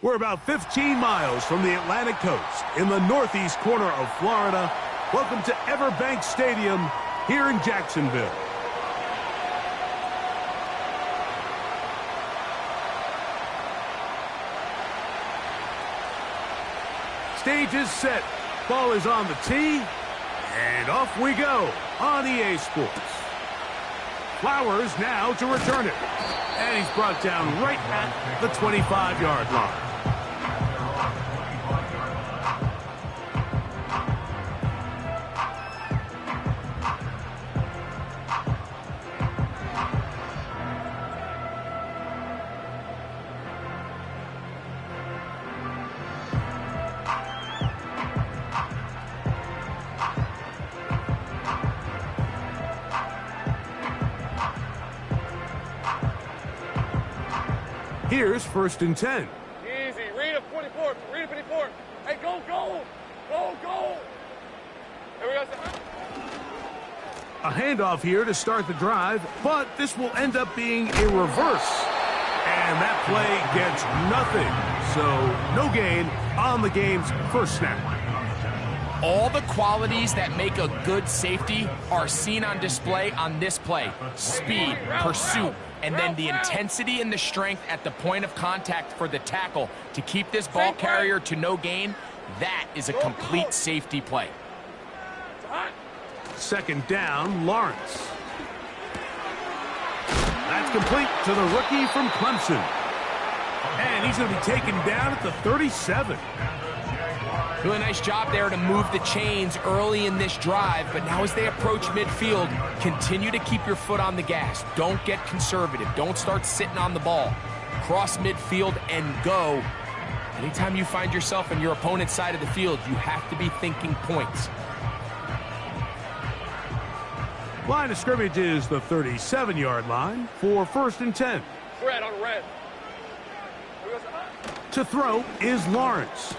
We're about 15 miles from the Atlantic coast in the northeast corner of Florida. Welcome to Everbank Stadium here in Jacksonville. Stage is set. Ball is on the tee. And off we go on EA Sports. Flowers now to return it. And he's brought down right at the 25-yard line. Here's 1st and 10. Easy. Read a 24. Read a 54. Hey, go, go. Go, go. Here we go. A handoff here to start the drive, but this will end up being a reverse. And that play gets nothing. So no gain on the game's first snap. All the qualities that make a good safety are seen on display on this play. Speed, pursuit, and then the intensity and the strength at the point of contact for the tackle to keep this ball carrier to no gain. That is a complete safety play. 2nd down, Lawrence. That's complete to the rookie from Clemson. And he's going to be taken down at the 37. Really nice job there to move the chains early in this drive, but now as they approach midfield, continue to keep your foot on the gas. Don't get conservative. Don't start sitting on the ball. Cross midfield and go. Anytime you find yourself on your opponent's side of the field, you have to be thinking points. Line of scrimmage is the 37-yard line for 1st and 10. Red on red. To throw is Lawrence.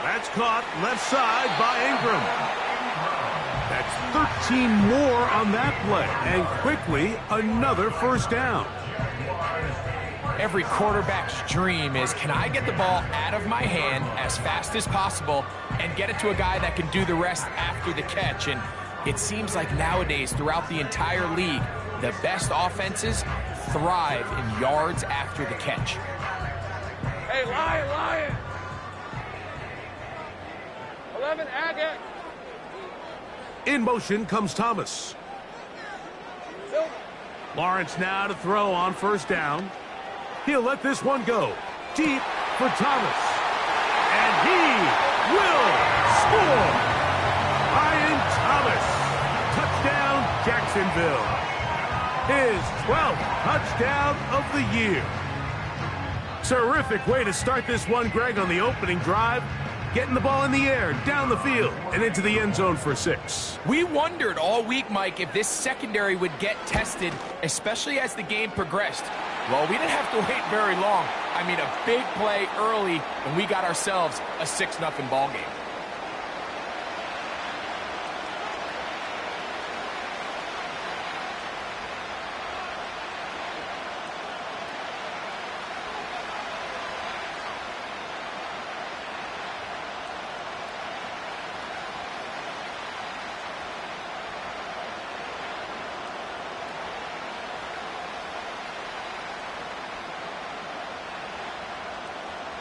That's caught left side by Ingram. That's 13 more on that play. And quickly, another 1st down. Every quarterback's dream is, can I get the ball out of my hand as fast as possible and get it to a guy that can do the rest after the catch? And it seems like nowadays, throughout the entire league, the best offenses thrive in yards after the catch. Hey, Lion. 11, Agate. In motion comes Thomas. Lawrence now to throw on 1st down. He'll let this one go deep for Thomas. And he will score. Ryan Thomas. Touchdown, Jacksonville. His 12th touchdown of the year. Terrific way to start this one, Greg, on the opening drive. Getting the ball in the air, down the field, and into the end zone for 6. We wondered all week, Mike, if this secondary would get tested, especially as the game progressed. Well, we didn't have to wait very long. I mean, a big play early, and we got ourselves a 6-0 ball game.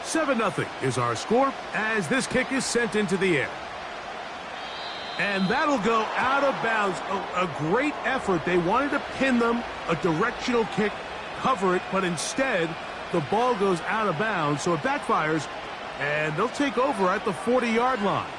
Seven 0 is our score as this kick is sent into the air. And that'll go out of bounds. A great effort. They wanted to pin them, a directional kick, cover it, but instead the ball goes out of bounds, so it backfires, and they'll take over at the 40-yard line.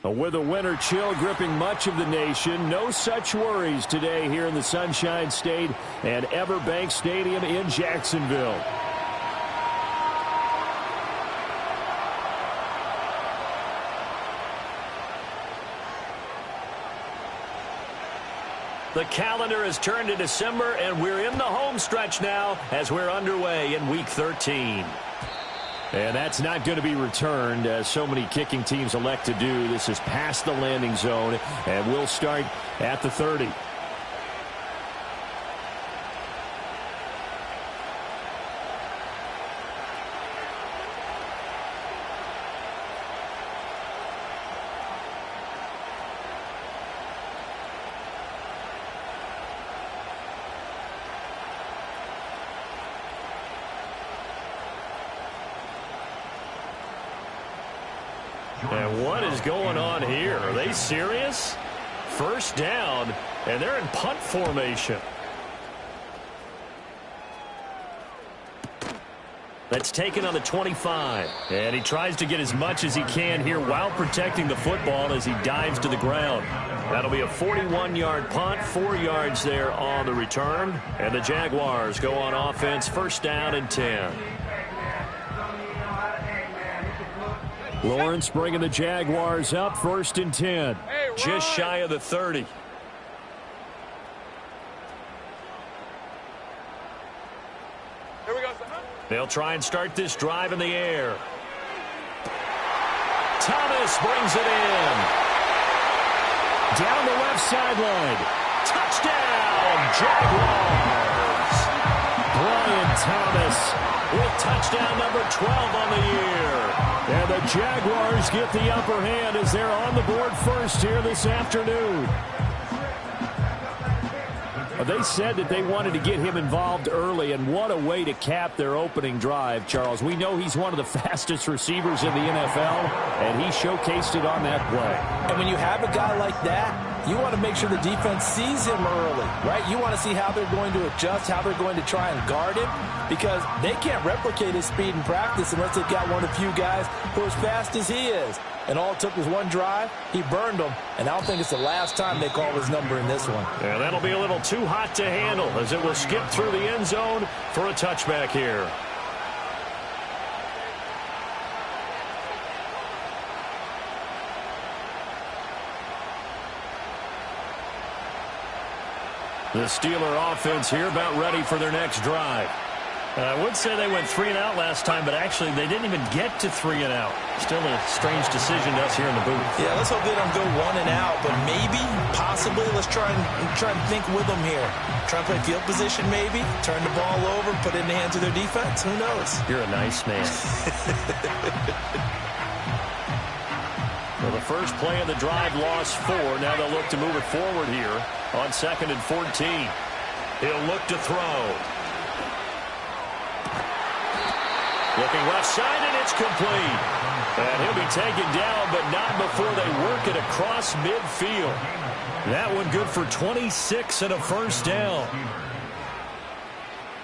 With a winter chill gripping much of the nation, no such worries today here in the Sunshine State and Everbank Stadium in Jacksonville. The calendar has turned to December, and we're in the home stretch now as we're underway in Week 13. And that's not going to be returned, as so many kicking teams elect to do. This is past the landing zone, and we'll start at the 30. And what is going on here? Are they serious? First down, and they're in punt formation. That's taken on the 25. And he tries to get as much as he can here while protecting the football as he dives to the ground. That'll be a 41-yard punt, 4 yards there on the return. And the Jaguars go on offense, first down and 10. Lawrence bringing the Jaguars up, first and 10. Just shy of the 30. Here we go. They'll try and start this drive in the air. Thomas brings it in. Down the left sideline. Touchdown, Jaguars. Brian Thomas with touchdown number 12 on the year. And the Jaguars get the upper hand as they're on the board first here this afternoon. They said that they wanted to get him involved early, and what a way to cap their opening drive, Charles. We know he's one of the fastest receivers in the NFL, and he showcased it on that play. And when you have a guy like that, you want to make sure the defense sees him early, right? You want to see how they're going to adjust, how they're going to try and guard him, because they can't replicate his speed in practice unless they've got one of the few guys who are as fast as he is. And all it took was one drive. He burned them, and I don't think it's the last time they call his number in this one. Yeah, that'll be a little too hot to handle as it will skip through the end zone for a touchback here. The Steeler offense here about ready for their next drive. I would say they went 3 and out last time, but actually they didn't even get to 3 and out. Still a strange decision to us here in the booth. Yeah, let's hope they don't go 1 and out, but maybe, possibly, let's try and think with them here. Try and play field position maybe, turn the ball over, put it in the hands of their defense. Who knows? You're a nice man. Well, the first play of the drive lost 4. Now they'll look to move it forward here on 2nd and 14. He'll look to throw. Looking left side, and it's complete. And he'll be taken down, but not before they work it across midfield. That one good for 26 and a first down.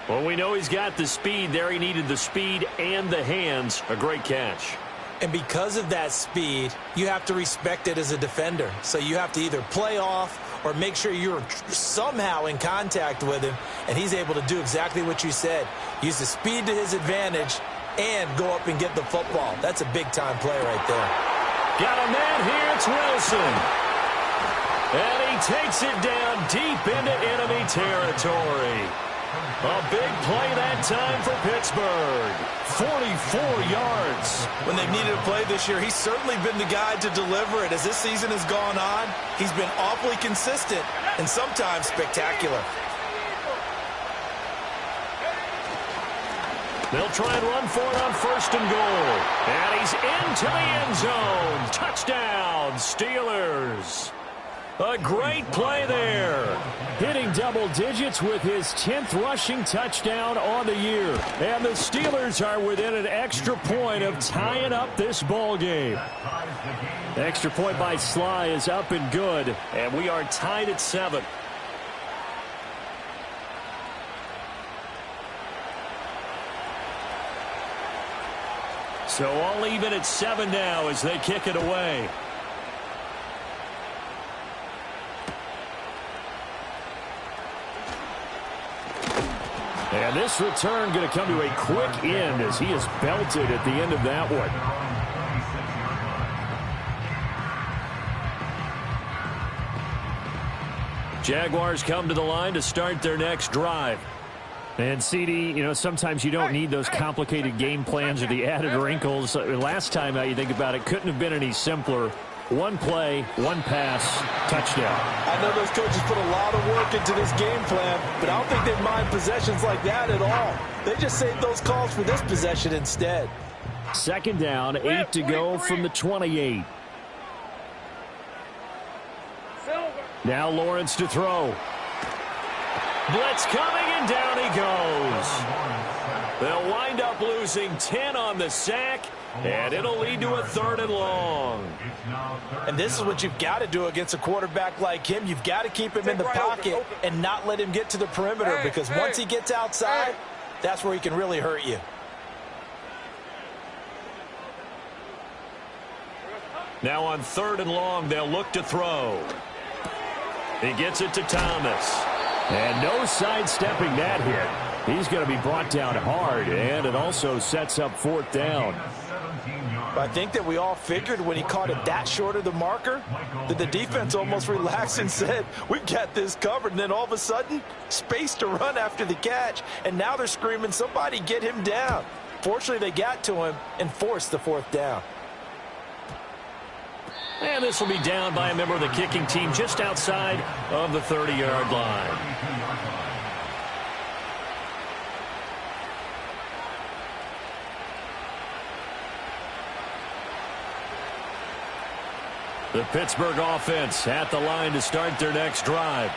Well, we know he's got the speed there. He needed the speed and the hands. A great catch. And because of that speed, you have to respect it as a defender. So you have to either play off or make sure you're somehow in contact with him, and he's able to do exactly what you said. Use the speed to his advantage and go up and get the football. That's a big-time play right there. Got a man here. It's Wilson. And he takes it down deep into enemy territory. A big play that time for Pittsburgh. 44 yards. When they've needed a play this year, he's certainly been the guy to deliver it. As this season has gone on, he's been awfully consistent and sometimes spectacular. They'll try and run for it on 1st and goal. And he's into the end zone. Touchdown, Steelers. A great play there. Hitting double digits with his 10th rushing touchdown on the year. And the Steelers are within an extra point of tying up this ball game. Extra point by Sly is up and good. And we are tied at 7. So all even at 7 now as they kick it away. And this return going to come to a quick end as he is belted at the end of that one. Jaguars come to the line to start their next drive. And, CD, you know, sometimes you don't need those complicated game plans or the added wrinkles. Last time, you think about it, couldn't have been any simpler. One play, one pass, touchdown. I know those coaches put a lot of work into this game plan, but I don't think they mind possessions like that at all. They just saved those calls for this possession instead. Second down, 8 to go from the 28. Now Lawrence to throw. Blitz coming, and down he goes. They'll wind up losing 10 on the sack, and it'll lead to a 3rd and long. And this is what you've got to do against a quarterback like him. You've got to keep him in the pocket and not let him get to the perimeter, because once he gets outside, that's where he can really hurt you. Now on 3rd and long, they'll look to throw. He gets it to Thomas. And no sidestepping that hit. He's going to be brought down hard, and it also sets up 4th down. I think that we all figured when he caught it that short of the marker that the defense almost relaxed and said, we've got this covered. And then all of a sudden, space to run after the catch. And now they're screaming, somebody get him down. Fortunately, they got to him and forced the 4th down. And this will be down by a member of the kicking team just outside of the 30-yard line. The Pittsburgh offense at the line to start their next drive.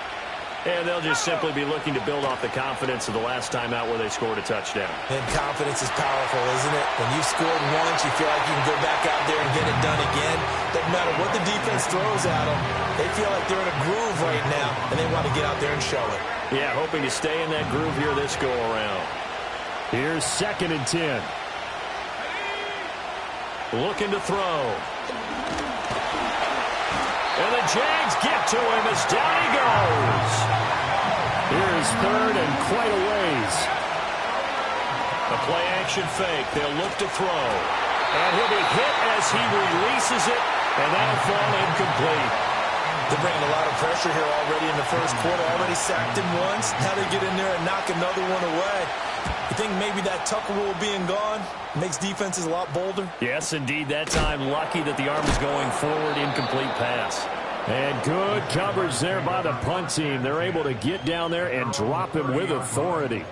And they'll just simply be looking to build off the confidence of the last time out where they scored a touchdown. And confidence is powerful, isn't it? When you've scored once, you feel like you can go back out there and get it done again. Doesn't matter what the defense throws at them. They feel like they're in a groove right now, and they want to get out there and show it. Yeah, hoping to stay in that groove here this go-around. Here's 2nd and 10. Looking to throw. And the Jags get to him as down he goes. Here's 3rd and quite a ways. A play-action fake. They'll look to throw. And he'll be hit as he releases it, and that'll fall incomplete. They're bringing a lot of pressure here already in the first quarter. Already sacked him once. Now they get in there and knock another one away. You think maybe that Tucker rule being gone makes defenses a lot bolder? Yes, indeed. That time, lucky that the arm is going forward. Incomplete pass. And good coverage there by the punt team. They're able to get down there and drop him with authority.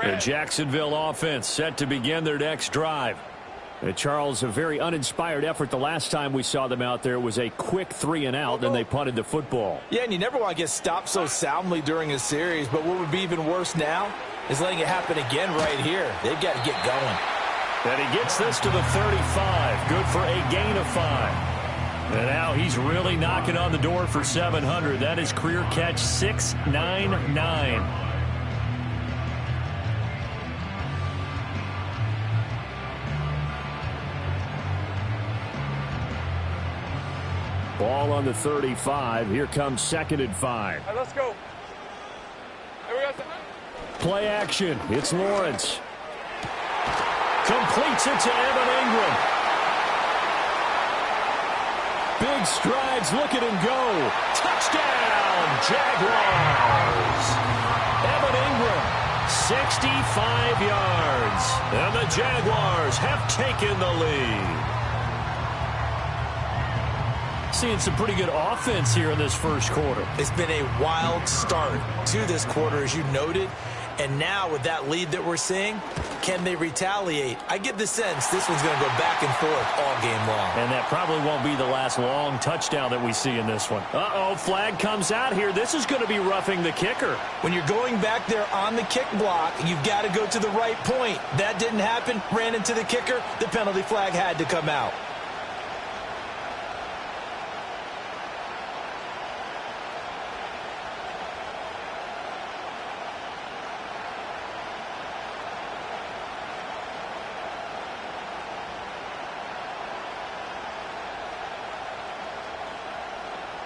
The Jacksonville offense set to begin their next drive. Charles, a very uninspired effort the last time we saw them out there. It was a quick 3-and-out, and they punted the football. Yeah, and you never want to get stopped so soundly during a series, but what would be even worse now is letting it happen again right here. They've got to get going. And he gets this to the 35. Good for a gain of 5. And now he's really knocking on the door for 700. That is career catch 699. Ball on the 35. Here comes 2nd and 5. Right, let's go. Hey, we got the... Play action. It's Lawrence. Completes it to Evan Ingram. Big strides. Look at him go. Touchdown, Jaguars. Evan Ingram, 65 yards. And the Jaguars have taken the lead. Seeing some pretty good offense here in this first quarter. It's been a wild start to this quarter, as you noted. And now with that lead that we're seeing, can they retaliate? I get the sense this one's going to go back and forth all game long. And that probably won't be the last long touchdown that we see in this one. Uh-oh, flag comes out here. This is going to be roughing the kicker. When you're going back there on the kick block, you've got to go to the right point. That didn't happen. Ran into the kicker. The penalty flag had to come out.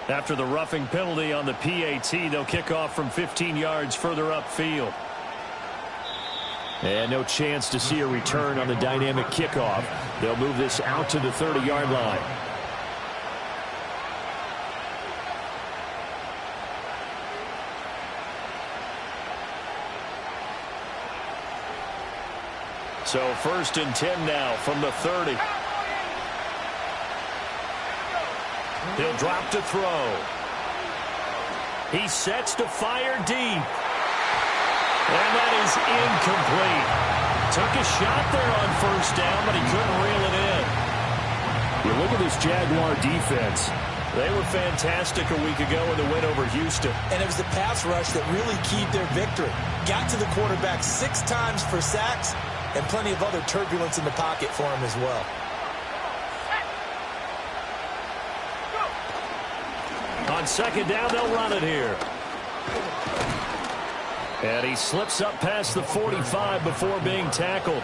After the roughing penalty on the PAT, they'll kick off from 15 yards further upfield. And no chance to see a return on the dynamic kickoff. They'll move this out to the 30-yard line. So 1st and 10 now from the 30. He'll drop to throw. He sets to fire deep. And that is incomplete. Took a shot there on 1st down, but he couldn't reel it in. You look at this Jaguar defense. They were fantastic a week ago in the win over Houston. And it was the pass rush that really keyed their victory. Got to the quarterback 6 times for sacks and plenty of other turbulence in the pocket for him as well. On 2nd down, they'll run it here. And he slips up past the 45 before being tackled.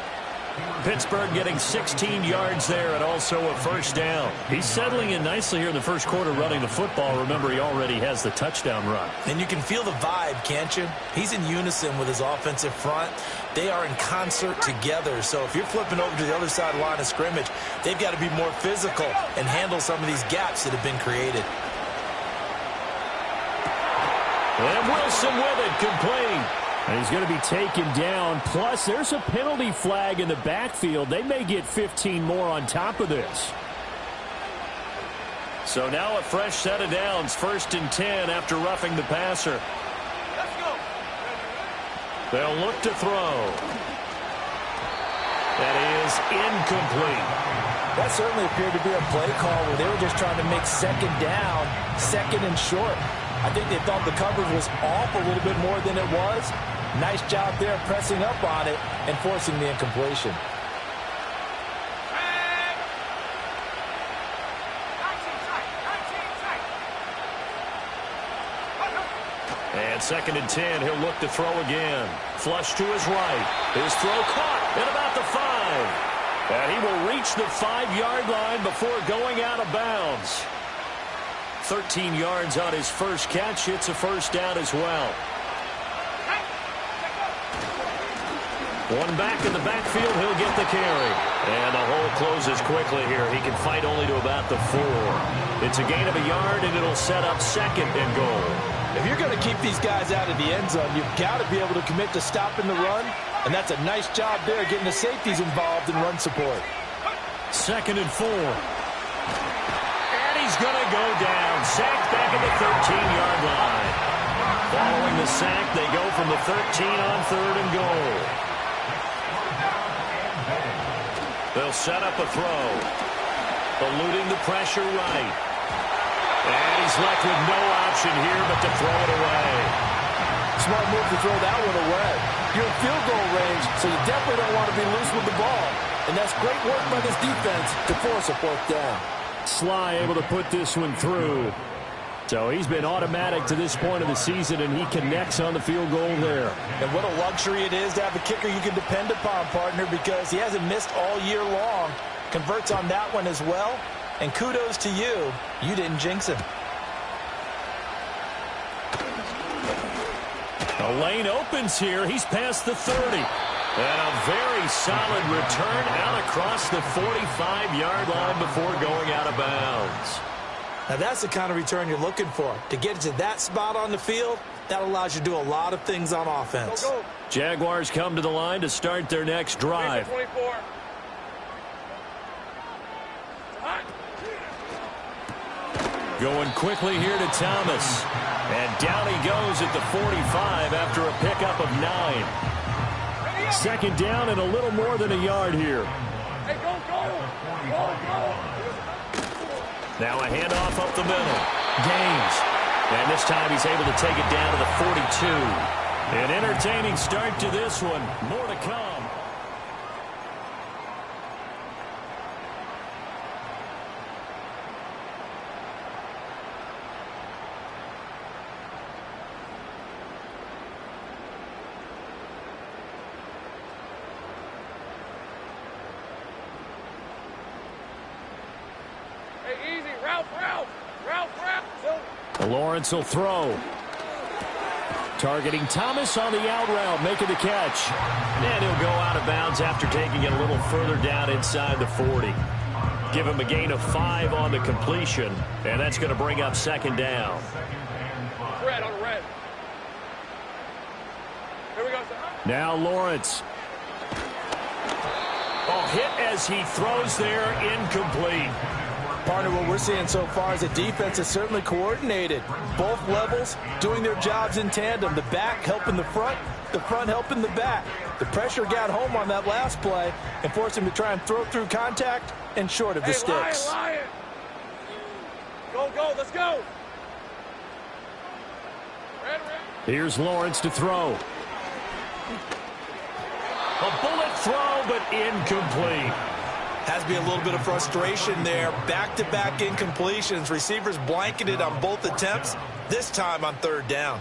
Pittsburgh getting 16 yards there and also a 1st down. He's settling in nicely here in the 1st quarter running the football. Remember, he already has the touchdown run. And you can feel the vibe, can't you? He's in unison with his offensive front. They are in concert together. So if you're flipping over to the other side line of scrimmage, they've got to be more physical and handle some of these gaps that have been created. And Wilson with it, complete. And he's going to be taken down. Plus, there's a penalty flag in the backfield. They may get 15 more on top of this. So now a fresh set of downs. 1st and 10 after roughing the passer. Let's go. They'll look to throw. That is incomplete. That certainly appeared to be a play call where they were just trying to make 2nd down, 2nd and short. I think they thought the coverage was off a little bit more than it was. Nice job there pressing up on it and forcing the incompletion. And 2nd and 10, he'll look to throw again. Flush to his right. His throw caught at about the 5. And he will reach the 5-yard line before going out of bounds. 13 yards on his first catch. It's a 1st down as well. One back in the backfield. He'll get the carry. And the hole closes quickly here. He can fight only to about the 4. It's a gain of a yard, and it'll set up 2nd and goal. If you're going to keep these guys out of the end zone, you've got to be able to commit to stopping the run. And that's a nice job there, getting the safeties involved in run support. 2nd and 4. He's going to go down. Sacked back at the 13-yard line. Following the sack, they go from the 13 on 3rd and goal. They'll set up a throw. Eluding the pressure right. And he's left with no option here but to throw it away. Smart move to throw that one away. You're in field goal range, so you definitely don't want to be loose with the ball. And that's great work by this defense to force a 4th down. Sly able to put this one through. So he's been automatic to this point of the season, and he connects on the field goal there. And what a luxury it is to have a kicker you can depend upon, partner, because he hasn't missed all year long. Converts on that one as well. And kudos to you. You didn't jinx him. The lane opens here. He's past the 30. And a very solid return out across the 45-yard line before going out of bounds. Now that's the kind of return you're looking for. To get to that spot on the field, that allows you to do a lot of things on offense. Go. Jaguars come to the line to start their next drive. 24. Going quickly here to Thomas. And down he goes at the 45 after a pickup of 9. 2nd down and a little more than a yard here. Hey, go. Now a handoff up the middle. Gaines. And this time he's able to take it down to the 42. An entertaining start to this one. More to come. Hey, easy. Ralph. Lawrence will throw. Targeting Thomas on the out route, making the catch. And he'll go out of bounds after taking it a little further down inside the 40. Give him a gain of 5 on the completion, and that's going to bring up second down. Red on red. Here we go, sir. Now Lawrence. Oh, hit as he throws there, incomplete. Partner, what we're seeing so far is the defense is certainly coordinated. Both levels doing their jobs in tandem. The back helping the front helping the back. The pressure got home on that last play and forced him to try and throw through contact and short of the sticks. Lion. Go, let's go. Red. Here's Lawrence to throw. A bullet throw, but incomplete. Has to be a little bit of frustration there. Back-to-back incompletions. Receivers blanketed on both attempts, this time on third down.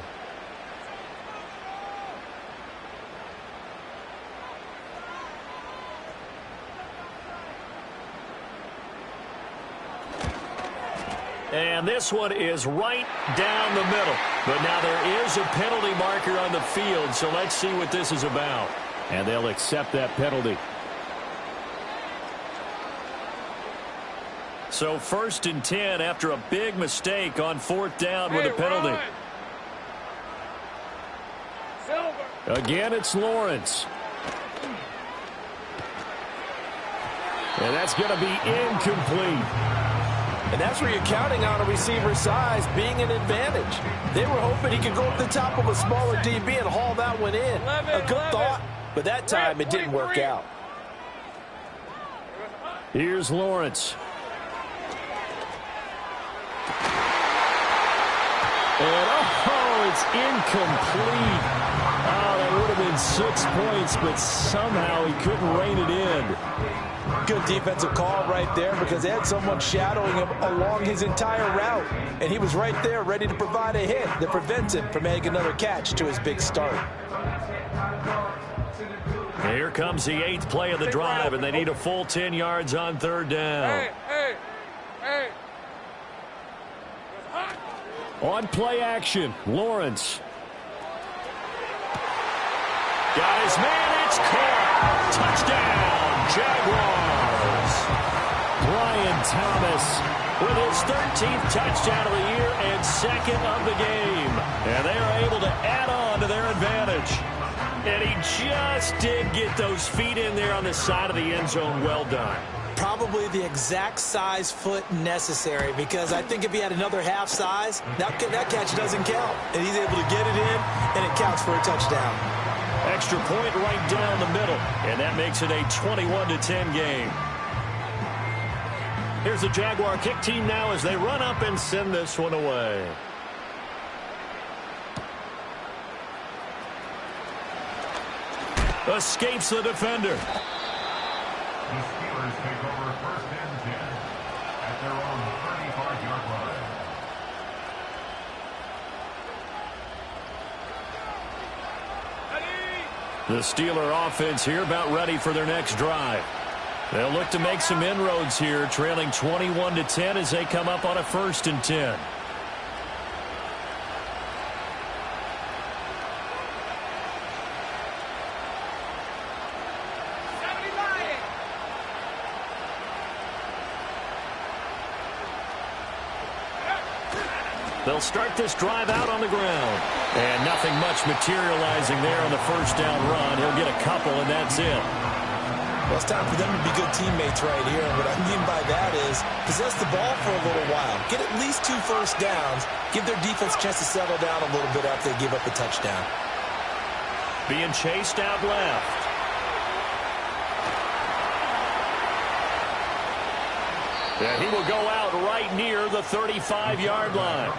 And this one is right down the middle. But now there is a penalty marker on the field, so let's see what this is about. And they'll accept that penalty. So 1st and 10 after a big mistake on 4th down with a penalty. Again, it's Lawrence. And that's going to be incomplete. And that's where you're counting on a receiver's size being an advantage. They were hoping he could go up the top of a smaller DB and haul that one in. A good thought, but that time it didn't work out. Here's Lawrence. And, oh, it's incomplete. Oh, that would have been 6 points, but somehow he couldn't rein it in. Good defensive call right there because they had someone shadowing him along his entire route. And he was right there ready to provide a hit that prevents him from making another catch to his big start. Here comes the 8th play of the drive, and they need a full 10 yards on 3rd down. Hey. On play action, Lawrence. Got his man, it's caught. Touchdown, Jaguars. Brian Thomas with his 13th touchdown of the year and 2nd of the game. And they are able to add on to their advantage. And he just did get those feet in there on the side of the end zone. Well done. Probably the exact size foot necessary because I think if he had another half size, that catch doesn't count. And he's able to get it in, and it counts for a touchdown. Extra point right down the middle, and that makes it a 21-10 game. Here's the Jaguar kick team now as they run up and send this one away. Escapes the defender. The Steelers take over 1st and 10 at their own 35-yard line. The Steeler offense here about ready for their next drive. They'll look to make some inroads here, trailing 21-10 as they come up on a 1st and 10. They'll start this drive out on the ground. And nothing much materializing there on the 1st down run. He'll get a couple, and that's it. Well, it's time for them to be good teammates right here. And what I mean by that is possess the ball for a little while. Get at least 2 first downs. Give their defense a chance to settle down a little bit after they give up a touchdown. Being chased out left. And he will go out right near the 35-yard line.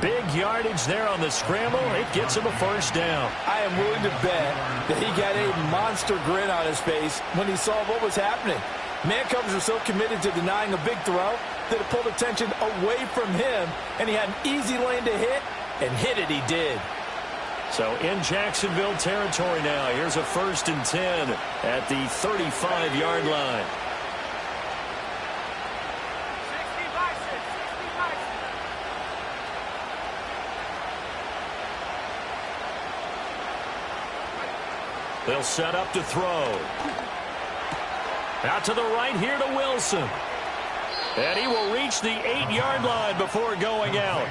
Big yardage there on the scramble. It gets him a 1st down. I am willing to bet that he got a monster grin on his face when he saw what was happening. Man-covers were so committed to denying a big throw that it pulled attention away from him, and he had an easy lane to hit, and hit it he did. So in Jacksonville territory now. Here's a 1st and 10 at the 35-yard line. They'll set up to throw. Out to the right here to Wilson. And he will reach the 8-yard line before going out.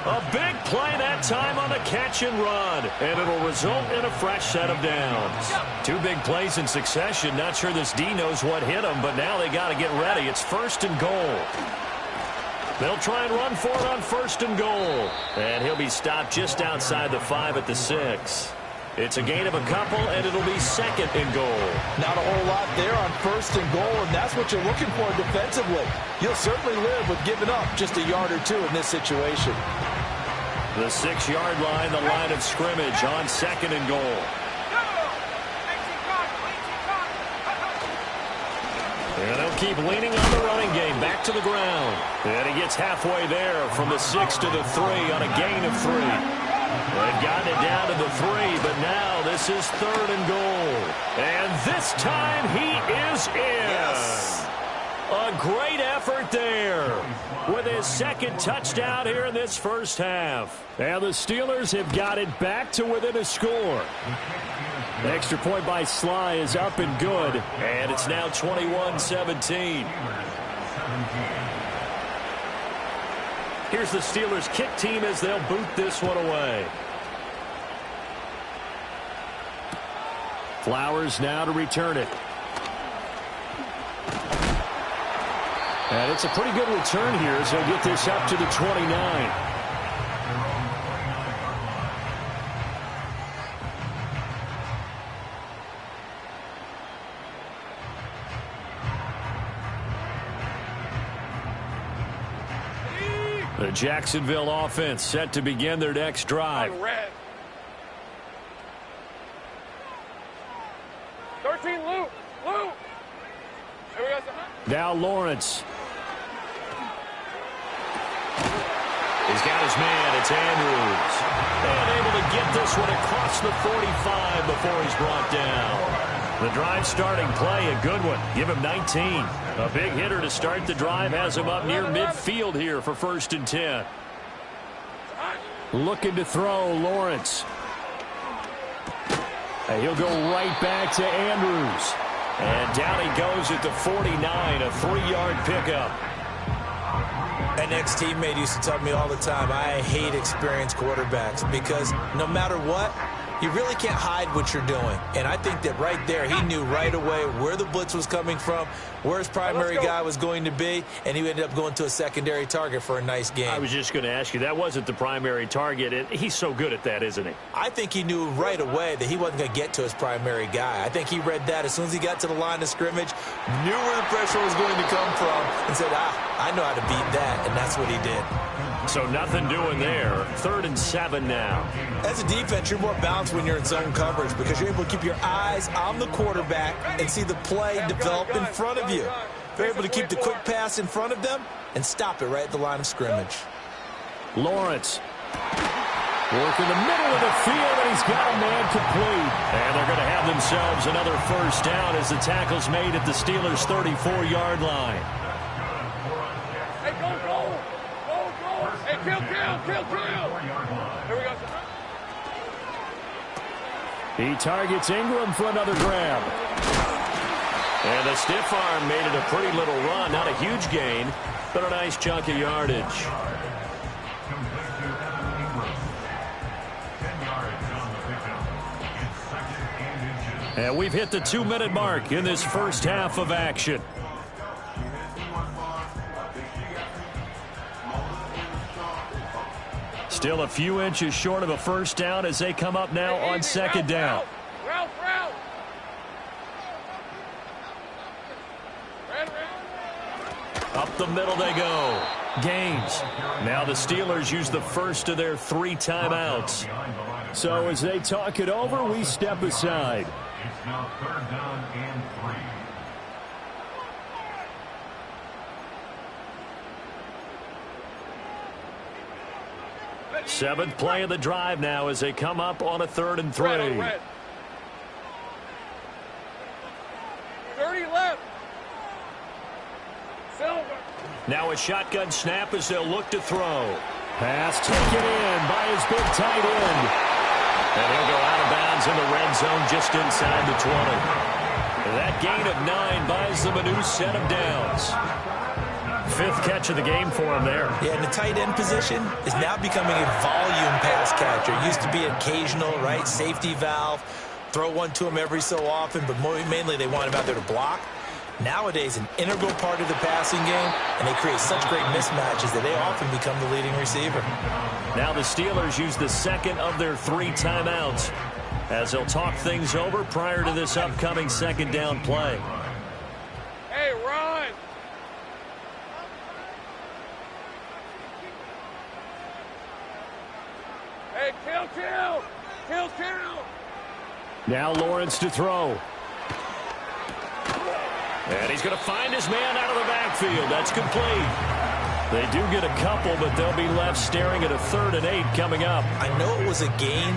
A big play that time on the catch and run. And it'll result in a fresh set of downs. 2 big plays in succession. Not sure this D knows what hit him, but now they got to get ready. It's 1st and goal. They'll try and run for it on 1st and goal. And he'll be stopped just outside the 5 at the 6. It's a gain of a couple, and it'll be 2nd and goal. Not a whole lot there on 1st and goal, and that's what you're looking for defensively. You'll certainly live with giving up just a yard or 2 in this situation. The 6-yard line, the line of scrimmage on 2nd and goal. And they'll keep leaning on the running game. Back to the ground. And he gets halfway there from the 6 to the 3 on a gain of 3. They've gotten it down to the 3, but now this is 3rd and goal. And this time he is in. Yes. A great effort there with his 2nd touchdown here in this first half. And the Steelers have got it back to within a score. The extra point by Sly is up and good, and it's now 21-17. Here's the Steelers kick team as they'll boot this one away. Flowers now to return it. And it's a pretty good return here as they'll get this up to the 29. The Jacksonville offense set to begin their next drive. 13, Lou. Now Lawrence. He's got his man. It's Andrews. And able to get this one across the 45 before he's brought down. The drive starting play, a good one. Give him 19. A big hitter to start the drive has him up near midfield here for 1st and 10. Looking to throw, Lawrence. And he'll go right back to Andrews. And down he goes at the 49, a 3-yard pickup. An ex-teammate used to tell me all the time, I hate experienced quarterbacks because no matter what, you really can't hide what you're doing. And I think that right there, he knew right away where the blitz was coming from, where his primary guy was going to be, and he ended up going to a secondary target for a nice game. I was just going to ask you, that wasn't the primary target. And he's so good at that, isn't he? I think he knew right away that he wasn't going to get to his primary guy. I think he read that as soon as he got to the line of scrimmage, knew where the pressure was going to come from, and said, I know how to beat that, and that's what he did. So nothing doing there. 3rd and 7 now. As a defense, you're more balanced when you're in zone coverage because you're able to keep your eyes on the quarterback and see the play develop in front of you. You're able to keep the quick pass in front of them and stop it right at the line of scrimmage. Lawrence. Work in the middle of the field, and he's got a man complete. And they're going to have themselves another 1st down as the tackle's made at the Steelers' 34-yard line. Hey, go. Hey, kill. Here we go. He targets Ingram for another grab. And the stiff arm made it a pretty little run. Not a huge gain, but a nice chunk of yardage. And we've hit the 2-minute mark in this first half of action. Still a few inches short of a 1st down as they come up now on 2nd down. Route. Up the middle they go. Gaines. Now the Steelers use the first of their 3 timeouts. So as they talk it over, we step aside. It's now 3rd down and 3. 7th play of the drive now as they come up on a 3rd and 3. Red. 30 left. Silver. Now a shotgun snap as they'll look to throw. Pass taken in by his big tight end. And he'll go out of bounds in the red zone just inside the 20. That gain of 9 buys them a new set of downs. 5th catch of the game for him there. Yeah, and the tight end position is now becoming a volume pass catcher. It used to be occasional, right? Safety valve. Throw one to him every so often, but mainly they want him out there to block. Nowadays, an integral part of the passing game, and they create such great mismatches that they often become the leading receiver. Now the Steelers use the second of their 3 timeouts as they'll talk things over prior to this upcoming second down play. Hey, run! Hey, kill! Now Lawrence to throw. And he's going to find his man out of the backfield. That's complete. They do get a couple, but they'll be left staring at a 3rd and 8 coming up. I know it was a gain,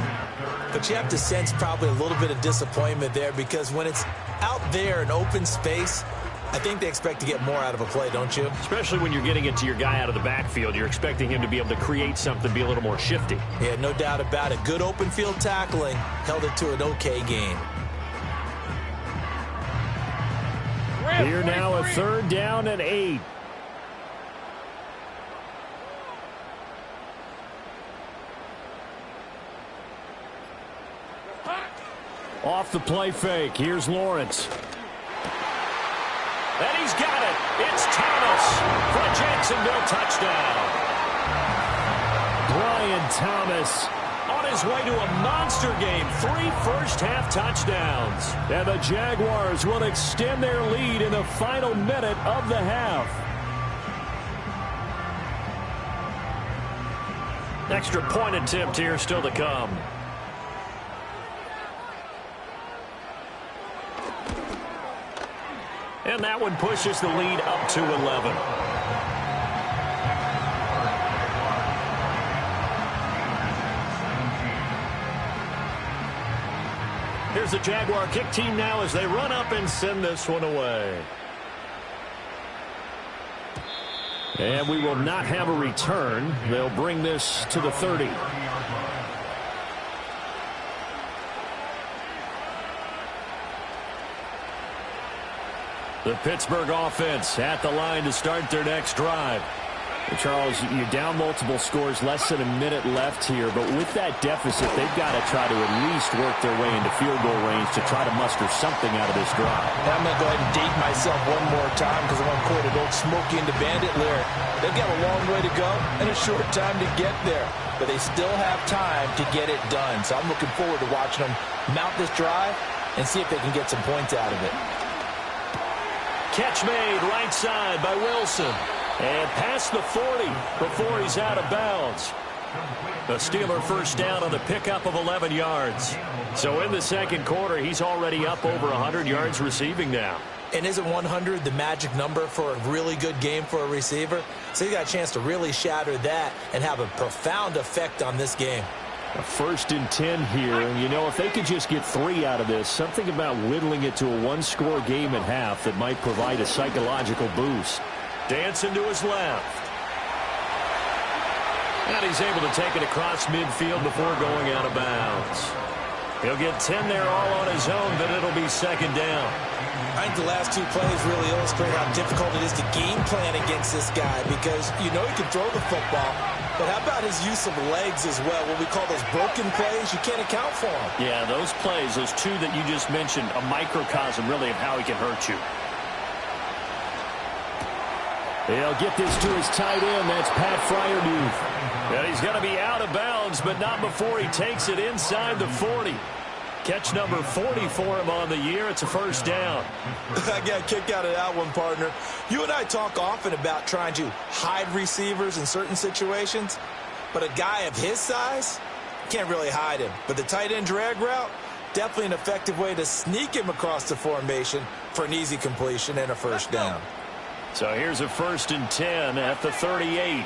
but you have to sense probably a little bit of disappointment there because when it's out there in open space, I think they expect to get more out of a play, don't you? Especially when you're getting it to your guy out of the backfield. You're expecting him to be able to create something, be a little more shifty. Yeah, no doubt about it. Good open field tackling held it to an okay gain. Here now a 3rd down and 8. Off the play fake. Here's Lawrence. And he's got it. It's Thomas for a Jacksonville touchdown. Brian Thomas on his way to a monster game. 3 first-half touchdowns. And the Jaguars will extend their lead in the final minute of the half. Extra point attempt here still to come. And that one pushes the lead up to 11. Here's the Jaguar kick team now as they run up and send this one away. And we will not have a return. They'll bring this to the 30. The Pittsburgh offense at the line to start their next drive. Charles, you're down multiple scores, less than a minute left here, but with that deficit, they've got to try to at least work their way into field goal range to try to muster something out of this drive. I'm going to go ahead and date myself one more time because I want to quote an old Smokey and the Bandit lyric. They've got a long way to go and a short time to get there, but they still have time to get it done. So I'm looking forward to watching them mount this drive and see if they can get some points out of it. Catch made right side by Wilson. And past the 40 before he's out of bounds. The Steeler first down on the pickup of 11 yards. So in the second quarter, he's already up over 100 yards receiving now. And isn't 100 the magic number for a really good game for a receiver? So he got a chance to really shatter that and have a profound effect on this game. A 1st and 10 here, and you know, if they could just get 3 out of this, something about whittling it to a 1-score game at half that might provide a psychological boost. Dancing to his left. And he's able to take it across midfield before going out of bounds. He'll get 10 there all on his own, but it'll be second down. I think the last 2 plays really illustrate how difficult it is to game plan against this guy because you know he can throw the football, but how about his use of legs as well? What we call those broken plays, you can't account for them. Yeah, those plays, those 2 that you just mentioned, a microcosm really of how he can hurt you. He'll get this to his tight end. That's Pat Fryermuth. And he's going to be out of bounds, but not before he takes it inside the 40. Catch number 40 for him on the year. It's a first down. I got a kick out of that one, partner. You and I talk often about trying to hide receivers in certain situations, but a guy of his size can't really hide him. But the tight end drag route, definitely an effective way to sneak him across the formation for an easy completion and a first down. So here's a 1st and 10 at the 38.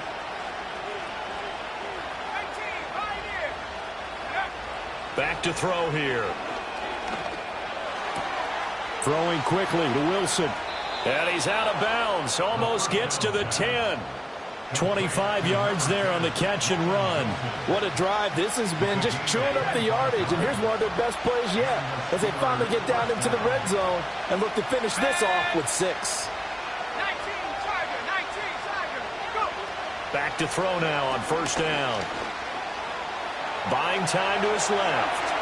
Back to throw here. Throwing quickly to Wilson. And he's out of bounds. Almost gets to the 10. 25 yards there on the catch and run. What a drive this has been, just chewing up the yardage. And here's one of their best plays yet as they finally get down into the red zone and look to finish this off with 6. 19 Charger, go! Back to throw now on first down. Buying time to his left.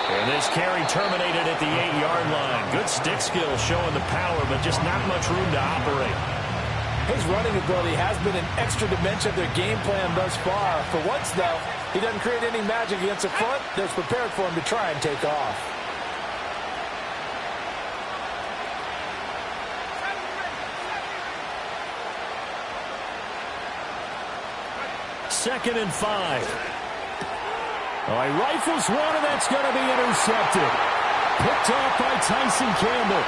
And this carry terminated at the 8-yard line. Good stick skill showing the power, but just not much room to operate. His running ability has been an extra dimension of their game plan thus far. For once, though, he doesn't create any magic against the front. They're prepared for him to try and take off. Second and 5. Oh, he rifles one, and that's going to be intercepted. Picked off by Tyson Campbell.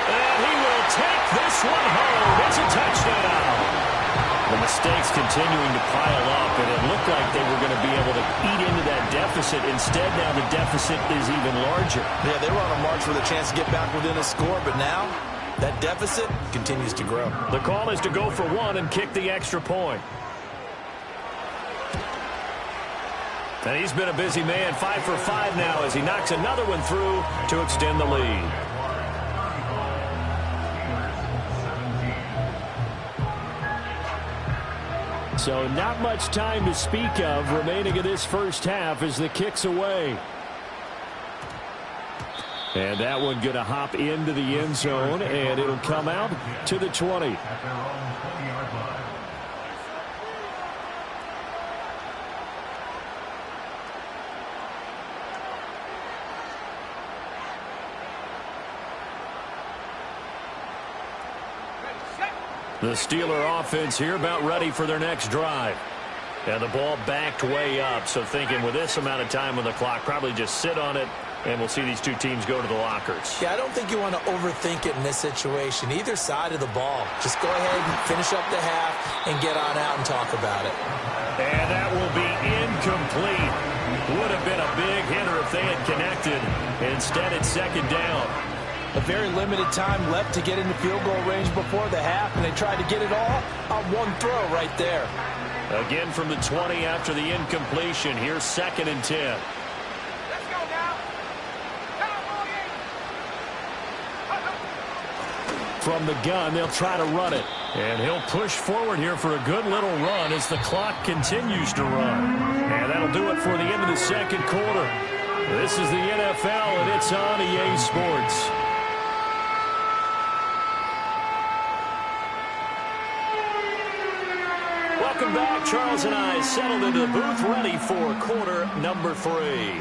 And he will take this one home. It's a touchdown. The mistakes continuing to pile up, and it looked like they were going to be able to eat into that deficit. Instead, now the deficit is even larger. Yeah, they were on a march with a chance to get back within a score, but now that deficit continues to grow. The call is to go for one and kick the extra point. And he's been a busy man, 5 for 5 now as he knocks another one through to extend the lead. So not much time to speak of remaining in this first half as the kick's away. And that one going to hop into the end zone, and it'll come out to the 20. At their own 20-yard line. The Steeler offense here about ready for their next drive. And the ball backed way up, so thinking with this amount of time on the clock, probably just sit on it, and we'll see these two teams go to the lockers. Yeah, I don't think you want to overthink it in this situation. Either side of the ball. Just go ahead and finish up the half and get on out and talk about it. And that will be incomplete. Would have been a big hitter if they had connected. Instead, it's second down. A very limited time left to get into field goal range before the half, and they tried to get it all on one throw right there. Again from the 20 after the incompletion. Here's second and 10. Let's go now. From the gun, they'll try to run it. And he'll push forward here for a good little run as the clock continues to run. And that'll do it for the end of the second quarter. This is the NFL, and it's on EA Sports. Welcome back. Charles and I settled into the booth ready for quarter number 3.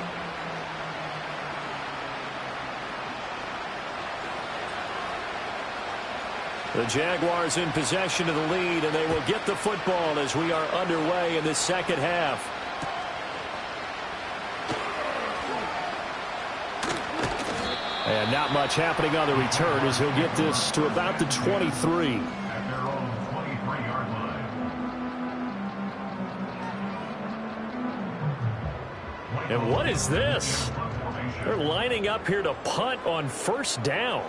The Jaguars in possession of the lead, and they will get the football as we are underway in the second half. And not much happening on the return as he'll get this to about the 23. At their own 23-yard line. And what is this? They're lining up here to punt on first down.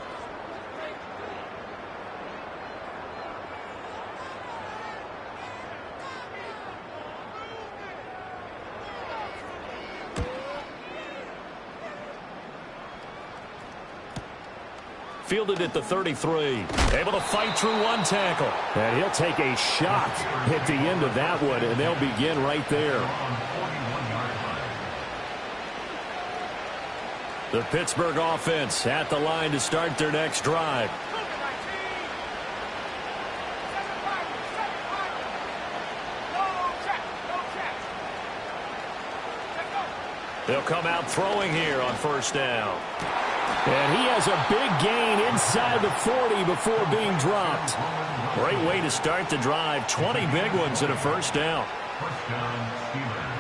Fielded at the 33. Able to fight through one tackle. And he'll take a shot at the end of that one, and they'll begin right there. The Pittsburgh offense at the line to start their next drive. They'll come out throwing here on first down. And he has a big gain inside the 40 before being dropped. Great way to start the drive. 20 big ones and a first down. First down, Steelers.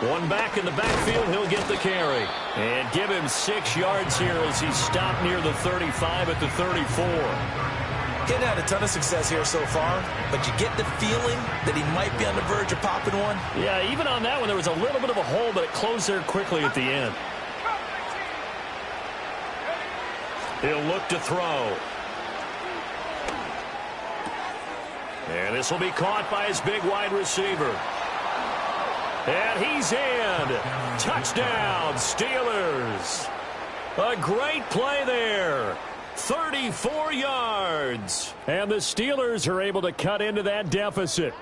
One back in the backfield, he'll get the carry. And give him 6 yards here as he's stopped near the 35 at the 34. He hadn't had a ton of success here so far, but you get the feeling that he might be on the verge of popping one. Yeah, even on that one, there was a little bit of a hole, but it closed there quickly at the end. He'll look to throw. And this will be caught by his big wide receiver. And he's in. Touchdown, Steelers. A great play there. 34 yards. And the Steelers are able to cut into that deficit.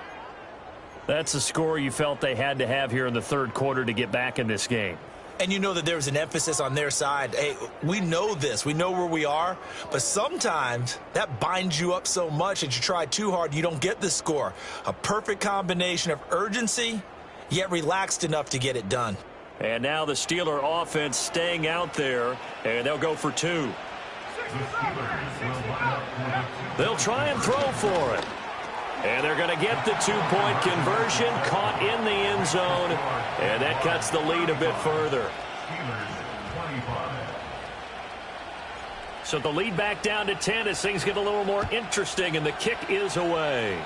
That's the score you felt they had to have here in the third quarter to get back in this game. And you know that there was an emphasis on their side. Hey, we know this. We know where we are. But sometimes that binds you up so much that you try too hard, you don't get the score. A perfect combination of urgency, yet relaxed enough to get it done. And now the Steeler offense staying out there, and they'll go for two. They'll try and throw for it. And they're going to get the two-point conversion, caught in the end zone, and that cuts the lead a bit further. So the lead back down to 10 as things get a little more interesting, and the kick is away.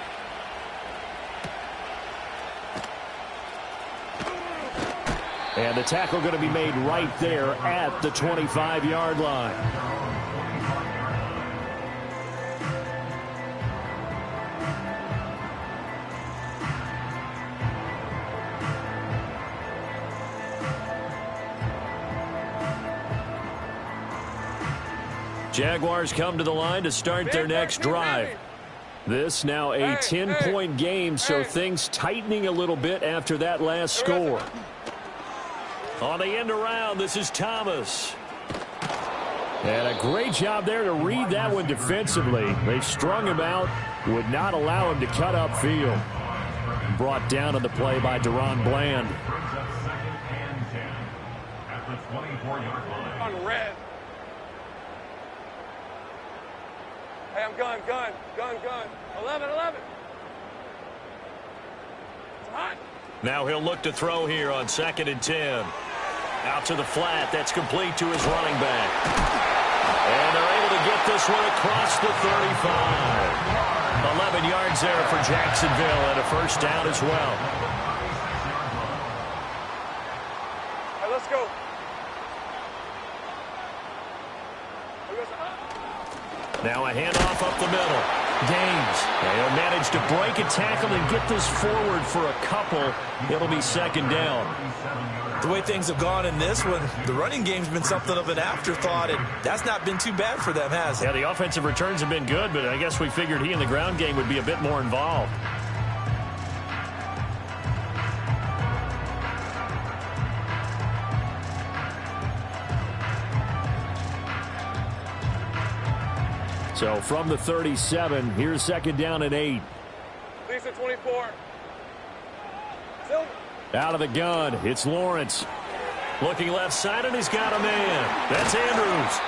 And the tackle going to be made right there at the 25-yard line. Jaguars come to the line to start their next drive. This now a 10-point game, so things tightening a little bit after that last score. On the end around, this is Thomas. And a great job there to read that one defensively. They strung him out, would not allow him to cut upfield. Brought down on the play by Deron Bland. On red. Hey, I'm gun. 11. It's hot. Now he'll look to throw here on 2nd and 10. Out to the flat. That's complete to his running back. And they're able to get this one across the 35. 11 yards there for Jacksonville and a first down as well. Hey, let's go. Now a handoff up the middle. Gaines. They'll manage to break a tackle and get this forward for a couple. It'll be 2nd down. The way things have gone in this one, the running game's been something of an afterthought, and that's not been too bad for them, has it? Yeah, the offensive returns have been good, but I guess we figured he in the ground game would be a bit more involved. So from the 37, here's 2nd down and 8. Lisa 24. Silver. Out of the gun, it's Lawrence. Looking left side, and he's got a man. That's Andrews.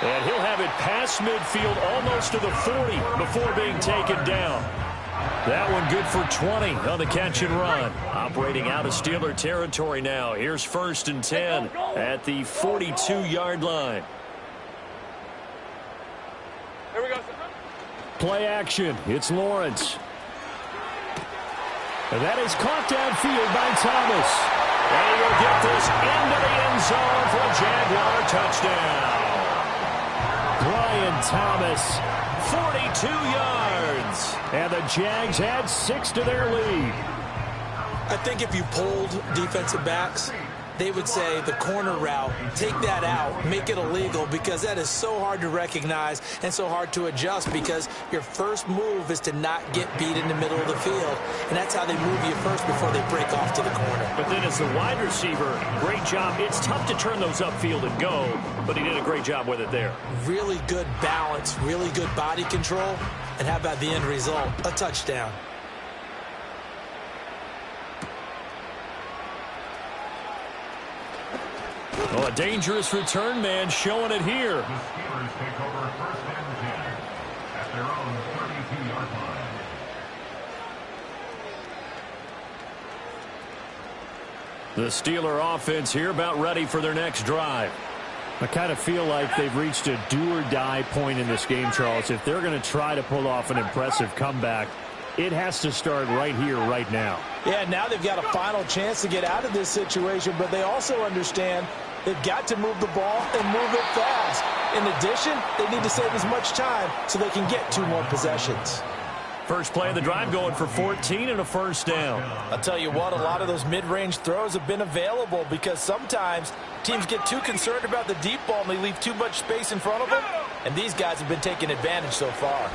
And he'll have it past midfield almost to the 40 before being taken down. That one good for 20 on the catch and run. Operating out of Steeler territory now. Here's 1st and 10 at the 42-yard line. Here we go. Play action. It's Lawrence. And that is caught downfield by Thomas. And he will get this into the end zone for a Jaguar touchdown. Brian Thomas, 42 yards. And the Jags add 6 to their lead. I think if you polled defensive backs, they would say the corner route, take that out, make it illegal, because that is so hard to recognize and so hard to adjust, because your first move is to not get beat in the middle of the field, and that's how they move you first before they break off to the corner. But then as the wide receiver, great job. It's tough to turn those upfield and go, but he did a great job with it there. Really good balance, really good body control, and how about the end result? A touchdown. Oh, a dangerous return man showing it here. The Steelers take over 1st and 10 at their own 32-yard line. The Steeler offense here about ready for their next drive. I kind of feel like they've reached a do-or-die point in this game, Charles. If they're going to try to pull off an impressive comeback, it has to start right here, right now. Yeah, now they've got a final chance to get out of this situation, but they also understand they've got to move the ball and move it fast. In addition, they need to save as much time so they can get 2 more possessions. First play of the drive going for 14 and a first down. I'll tell you what, a lot of those mid-range throws have been available because sometimes teams get too concerned about the deep ball and they leave too much space in front of them, and these guys have been taking advantage so far.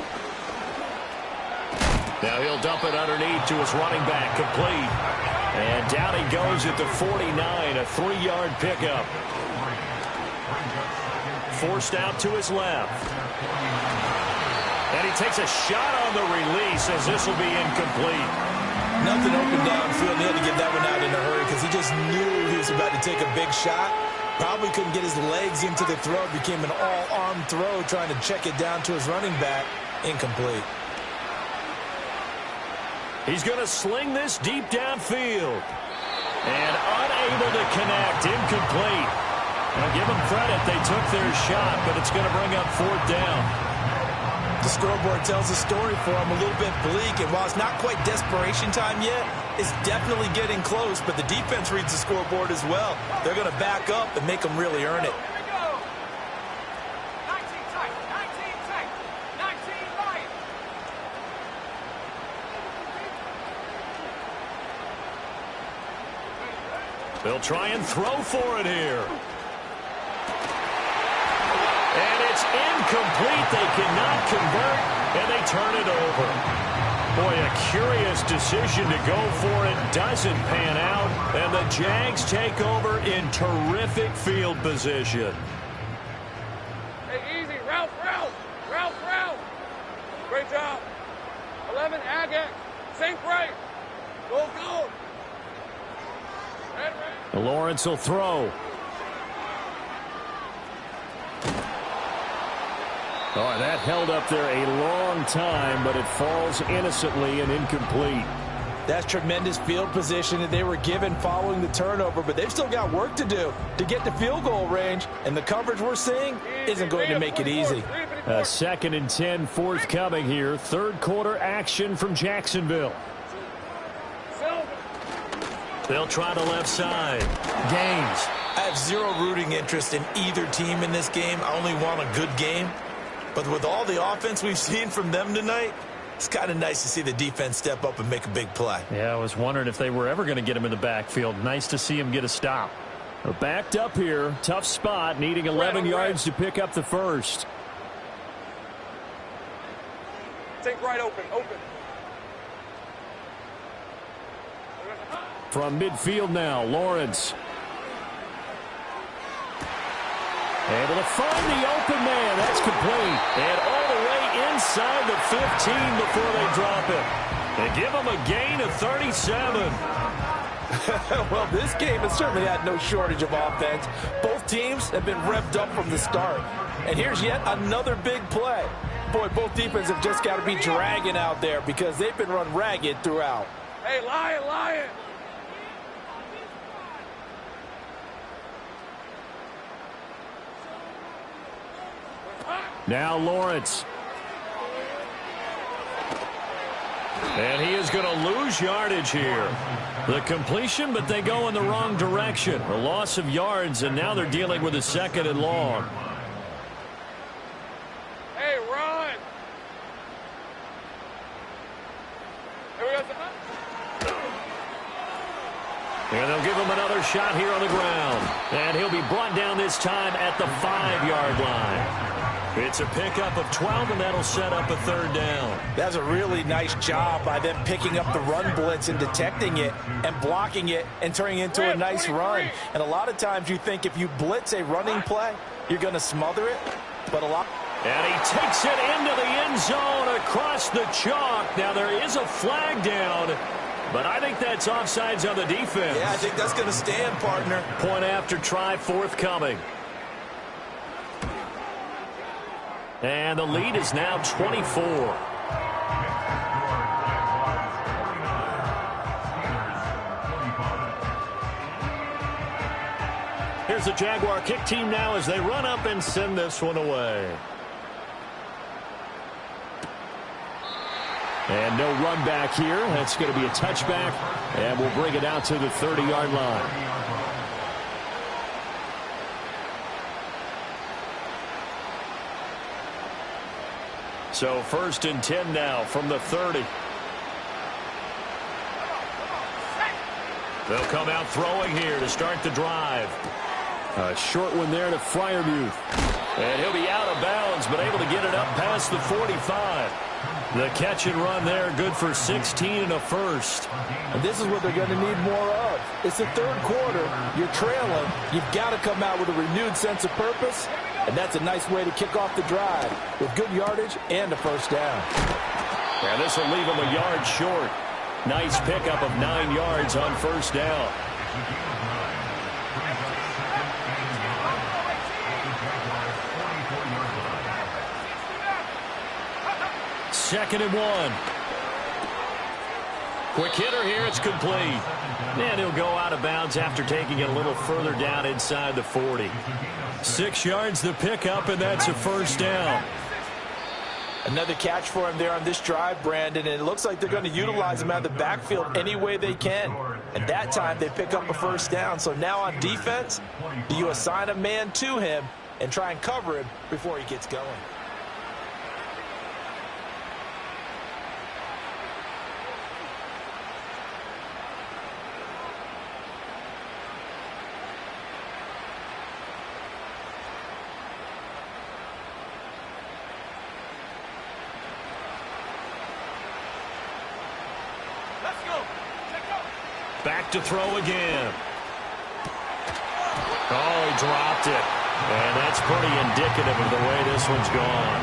Now he'll dump it underneath to his running back, complete. And down he goes at the 49, a 3-yard pickup. Forced out to his left. And he takes a shot on the release as this will be incomplete. Nothing open downfield. He had to get that one out in a hurry because he just knew he was about to take a big shot. Probably couldn't get his legs into the throw. It became an all-arm throw trying to check it down to his running back. Incomplete. He's going to sling this deep downfield. And unable to connect. Incomplete. Now give them credit. They took their shot, but it's going to bring up 4th down. The scoreboard tells a story for him, a little bit bleak, and while it's not quite desperation time yet, it's definitely getting close, but the defense reads the scoreboard as well. They're going to back up and make them really earn it. They'll try and throw for it here. And it's incomplete. They cannot convert, and they turn it over. Boy, a curious decision to go for it. Doesn't pan out, and the Jags take over in terrific field position. Hey, easy. Route. Great job. 11, Agate. Sink right. Go. Red. Lawrence will throw. Oh, that held up there a long time, but it falls innocently and incomplete. That's tremendous field position that they were given following the turnover, but they've still got work to do to get to field goal range, and the coverage we're seeing isn't going to make it easy. 2nd and 10 forthcoming here. 3rd quarter action from Jacksonville. They'll try the left side. Gaines. I have zero rooting interest in either team in this game. I only want a good game. But with all the offense we've seen from them tonight, it's kind of nice to see the defense step up and make a big play. Yeah, I was wondering if they were ever going to get him in the backfield. Nice to see him get a stop. They're backed up here. Tough spot, needing 11 yards to pick up the first. Take right open. From midfield now, Lawrence. Able to find the open man. That's complete. And all the way inside the 15 before they drop it. They give him a gain of 37. Well, this game has certainly had no shortage of offense. Both teams have been revved up from the start. And here's yet another big play. Boy, both defenses have just got to be dragging out there because they've been run ragged throughout. Hey, Lion. Now Lawrence. And he is going to lose yardage here. The completion, but they go in the wrong direction. A loss of yards, and now they're dealing with a 2nd and long. Hey, run. Here we go. And they'll give him another shot here on the ground. And he'll be brought down this time at the 5-yard line. It's a pickup of 12, and that'll set up a 3rd down. That's a really nice job by them picking up the run blitz and detecting it and blocking it and turning it into a nice run. And a lot of times you think if you blitz a running play, you're going to smother it. But And he takes it into the end zone across the chalk. Now there is a flag down, but I think that's offsides on the defense. Yeah, I think that's going to stand, partner. Point after try forthcoming. And the lead is now 24. Here's the Jaguar kick team now as they run up and send this one away. And no run back here. That's going to be a touchback, and we'll bring it out to the 30-yard line. So 1st and 10 now from the 30. They'll come out throwing here to start the drive. A short one there to Freiermuth. And he'll be out of bounds, but able to get it up past the 45. The catch and run there, good for 16 and a first. And this is what they're going to need more of. It's the 3rd quarter. You're trailing. You've got to come out with a renewed sense of purpose. And that's a nice way to kick off the drive with good yardage and a first down. And this will leave him a yard short. Nice pickup of 9 yards on first down. Second and 1. Quick hitter here. It's complete. And he'll go out of bounds after taking it a little further down inside the 40. 6 yards the pickup, and that's a first down. Another catch for him there on this drive, Brandon, and it looks like they're going to utilize him out of the backfield any way they can. And that time they pick up a first down. So now on defense, do you assign a man to him and try and cover him before he gets going? Back to throw again. Oh, he dropped it. And that's pretty indicative of the way this one's gone.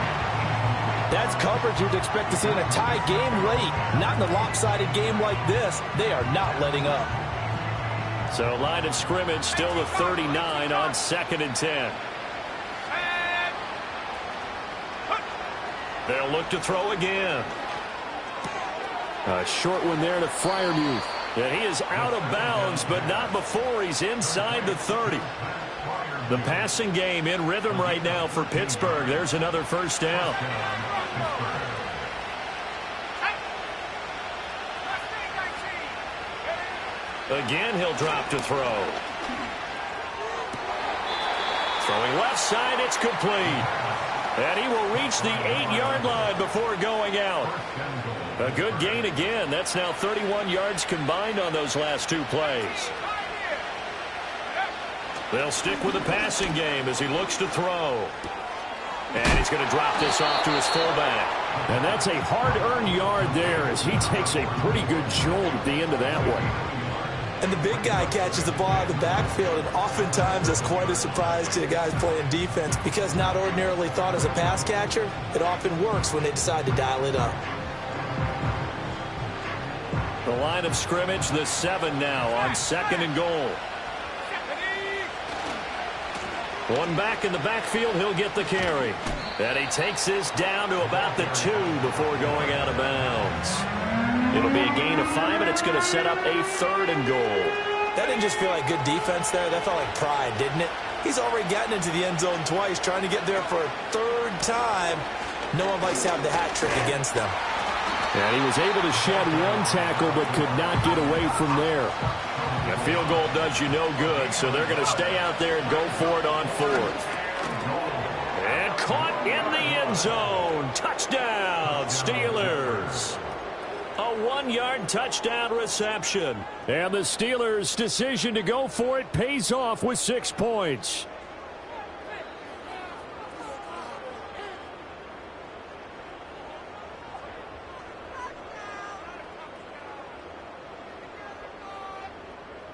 That's coverage you'd expect to see in a tie game late. Not in a lopsided game like this. They are not letting up. So line of scrimmage still the 39 on 2nd and 10. They'll look to throw again. A short one there to Freiermuth. And he is out of bounds, but not before he's inside the 30. The passing game in rhythm right now for Pittsburgh. There's another first down. Again, he'll drop to throw. Throwing left side, it's complete. And he will reach the 8-yard line before going out. A good gain again. That's now 31 yards combined on those last 2 plays. They'll stick with the passing game as he looks to throw. And he's going to drop this off to his fullback. And that's a hard-earned yard there as he takes a pretty good jolt at the end of that one. And the big guy catches the ball out of the backfield, and oftentimes that's quite a surprise to the guys playing defense because not ordinarily thought as a pass catcher, it often works when they decide to dial it up. The line of scrimmage, the 7 now on 2nd and goal. One back in the backfield, he'll get the carry. And he takes this down to about the 2 before going out of bounds. It'll be a gain of 5, and it's going to set up a 3rd and goal. That didn't just feel like good defense there. That felt like pride, didn't it? He's already gotten into the end zone twice, trying to get there for a 3rd time. No one likes to have the hat trick against them. And he was able to shed 1 tackle, but could not get away from there. A field goal does you no good, so they're going to stay out there and go for it on 4th. And caught in the end zone. Touchdown, Steelers. A 1-yard touchdown reception. And the Steelers' decision to go for it pays off with 6 points.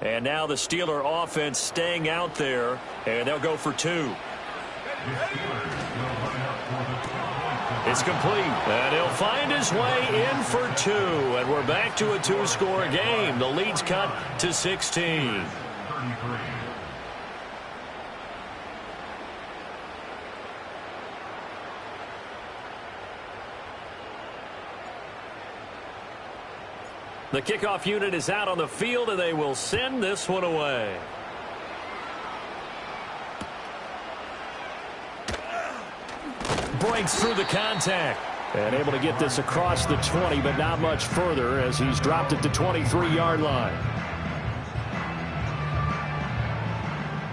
And now the Steeler offense staying out there, and they'll go for 2. It's complete, and he'll find his way in for 2, and we're back to a 2-score game. The lead's cut to 16. The kickoff unit is out on the field, and they will send this one away. breaks through the contact. And able to get this across the 20, but not much further as he's dropped it to 23-yard line.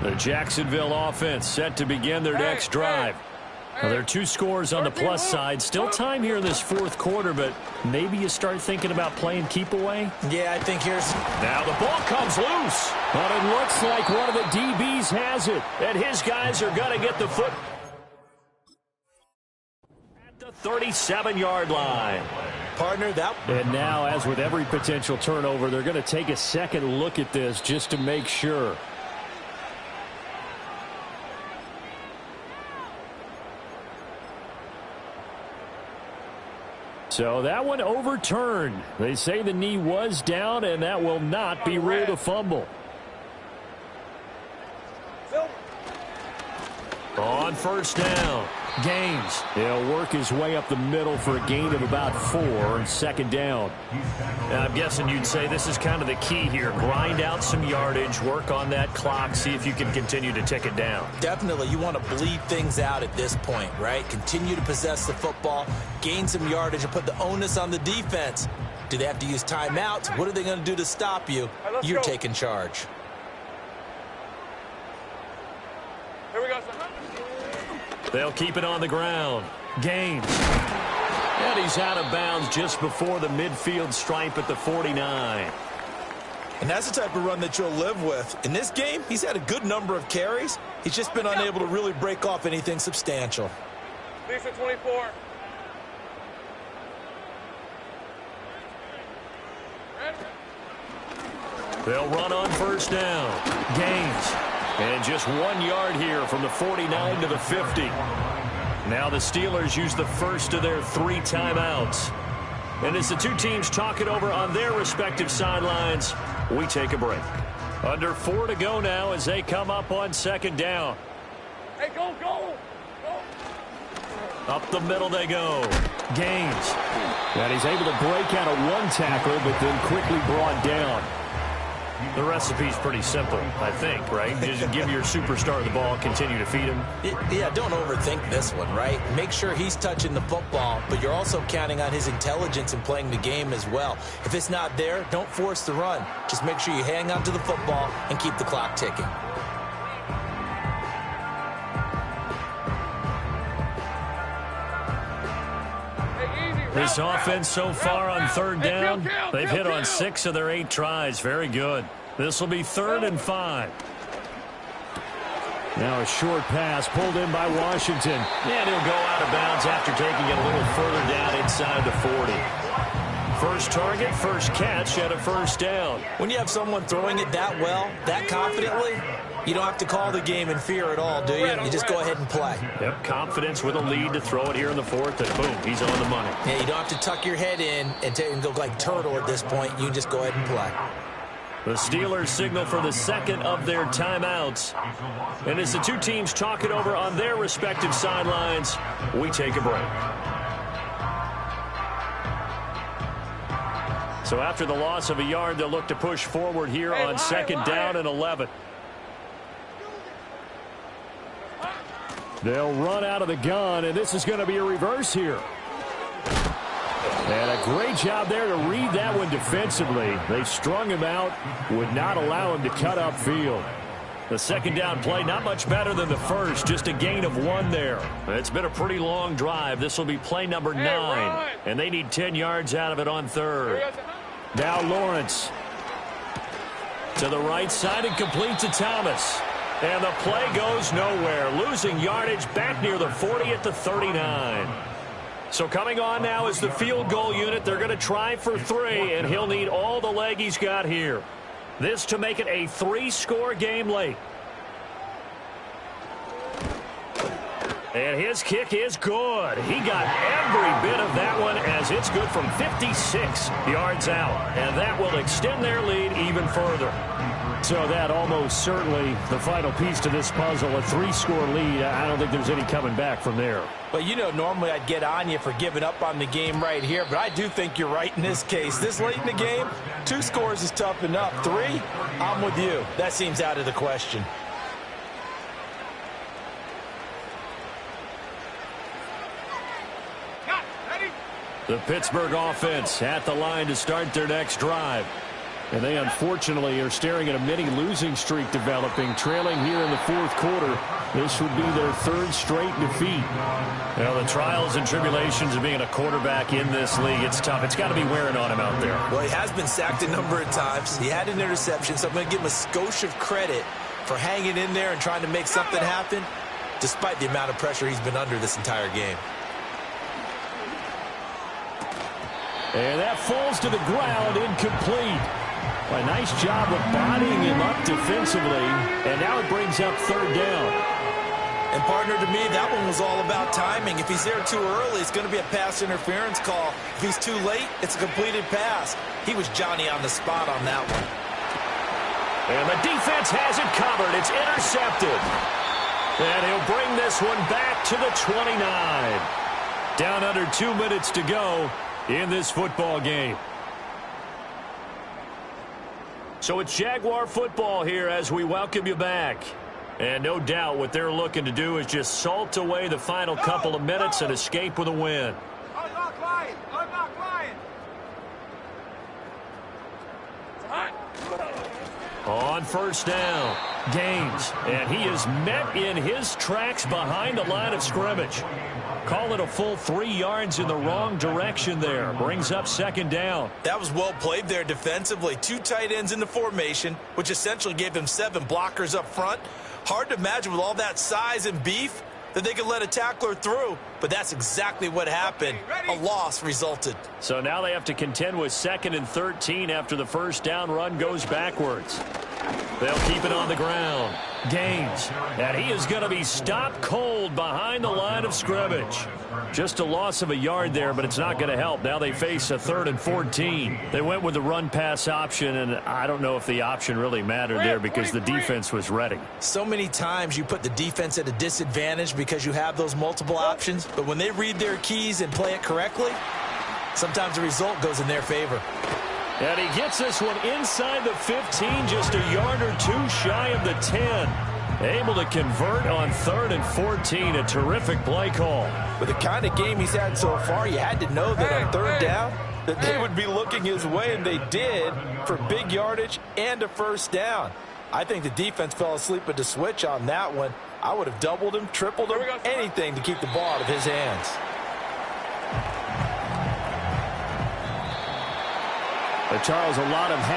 The Jacksonville offense set to begin their next drive. Now, there are 2 scores on the plus side. Still time here in this fourth quarter, but maybe you start thinking about playing keep away. Yeah, I think here's... Now the ball comes loose. But it looks like one of the DBs has it. And his guys are going to get the foot at the 37-yard line. Partner, that... And now, as with every potential turnover, they're going to take a second look at this just to make sure. So that one overturned. They say the knee was down, and that will not be ruled a fumble. On first down, Gaines. He'll work his way up the middle for a gain of about 4 on second down. Now, I'm guessing you'd say this is kind of the key here. Grind out some yardage, work on that clock, see if you can continue to tick it down. Definitely, you want to bleed things out at this point, right? Continue to possess the football, gain some yardage, and put the onus on the defense. Do they have to use timeouts? What are they going to do to stop you? You're taking charge. Here we go, son. They'll keep it on the ground. Gaines. And he's out of bounds just before the midfield stripe at the 49. And that's the type of run that you'll live with. In this game, he's had a good number of carries. He's just been unable to really break off anything substantial. Lisa 24. They'll run on first down. Gaines. And just 1 yard here from the 49 to the 50. Now the Steelers use the first of their 3 timeouts. And as the 2 teams talk it over on their respective sidelines, we take a break. Under 4 to go now as they come up on second down. Hey, go, go, go. Up the middle they go. Gaines. And he's able to break out of 1 tackle, but then quickly brought down. The recipe's pretty simple, I think, right? Just give your superstar the ball, continue to feed him. Yeah, don't overthink this one, right? Make sure he's touching the football, but you're also counting on his intelligence in playing the game as well. If it's not there, don't force the run. Just make sure you hang on to the football and keep the clock ticking. This offense so far on third down, they've hit on 6 of their 8 tries. Very good. This will be 3rd and 5. Now a short pass pulled in by Washington. And he'll go out of bounds after taking it a little further down inside the 40. First target, first catch at a first down. When you have someone throwing it that well, that confidently, you don't have to call the game in fear at all, do you? You just go ahead and play. Yep, confidence with a lead to throw it here in the 4th, and boom, he's on the money. Yeah, you don't have to tuck your head in and go like turtle at this point. You just go ahead and play. The Steelers signal for the second of their timeouts. And as the 2 teams talk it over on their respective sidelines, we take a break. So after the loss of a yard, they'll look to push forward here on second down and 11. They'll run out of the gun, and this is going to be a reverse here. And a great job there to read that one defensively. They strung him out, would not allow him to cut upfield. The second down play, not much better than the first, just a gain of 1 there. It's been a pretty long drive. This will be play number 9, and they need 10 yards out of it on 3rd. Now Lawrence to the right side and complete to Thomas. And the play goes nowhere, losing yardage back near the 40 at the 39. So coming on now is the field goal unit. They're going to try for 3, and he'll need all the leg he's got here. This to make it a 3-score game late. And his kick is good. He got every bit of that one as it's good from 56 yards out. And that will extend their lead even further. So that almost certainly the final piece to this puzzle, a 3-score lead. I don't think there's any coming back from there. But, you know, normally I'd get on you for giving up on the game right here, but I do think you're right in this case. This late in the game, 2 scores is tough enough. 3, I'm with you. That seems out of the question. The Pittsburgh offense at the line to start their next drive. And they unfortunately are staring at a mini losing streak developing, trailing here in the fourth quarter. This would be their third straight defeat. Well, the trials and tribulations of being a quarterback in this league, it's tough. It's got to be wearing on him out there. Well, he has been sacked a number of times. He had an interception, so I'm going to give him a skosh of credit for hanging in there and trying to make something happen, despite the amount of pressure he's been under this entire game. And that falls to the ground, incomplete. A nice job of bodying him up defensively, and now it brings up third down. And, partner, to me, that one was all about timing. If he's there too early, it's going to be a pass interference call. If he's too late, it's a completed pass. He was Johnny on the spot on that one. And the defense has it covered. It's intercepted. And he'll bring this one back to the 29. Down under 2 minutes to go in this football game. So it's Jaguar football here as we welcome you back. And no doubt what they're looking to do is just salt away the final couple of minutes and escape with a win. I'm not lying. I'm not lying. On first down, Gaines. And he is met in his tracks behind the line of scrimmage. Call it a full 3 yards in the wrong direction there. Brings up second down. That was well played there defensively. 2 tight ends in the formation, which essentially gave them 7 blockers up front. Hard to imagine with all that size and beef that they could let a tackler through, but that's exactly what happened. A loss resulted. So now they have to contend with 2nd and 13 after the first down run goes backwards. They'll keep it on the ground. Gaines, and he is going to be stopped cold behind the line of scrimmage. Just a loss of a yard there, but it's not going to help. Now they face a 3rd and 14. They went with the run-pass option, and I don't know if the option really mattered there because the defense was ready. So many times you put the defense at a disadvantage because you have those multiple options, but when they read their keys and play it correctly, sometimes the result goes in their favor. And he gets this one inside the 15, just a yard or 2 shy of the 10. Able to convert on 3rd and 14. A terrific play call. With the kind of game he's had so far, you had to know that on 3rd down that they would be looking his way, and they did, for big yardage and a first down. I think the defense fell asleep at the switch on that one. I would have doubled him, tripled him, anything to keep the ball out of his hands. Charles, a lot of happy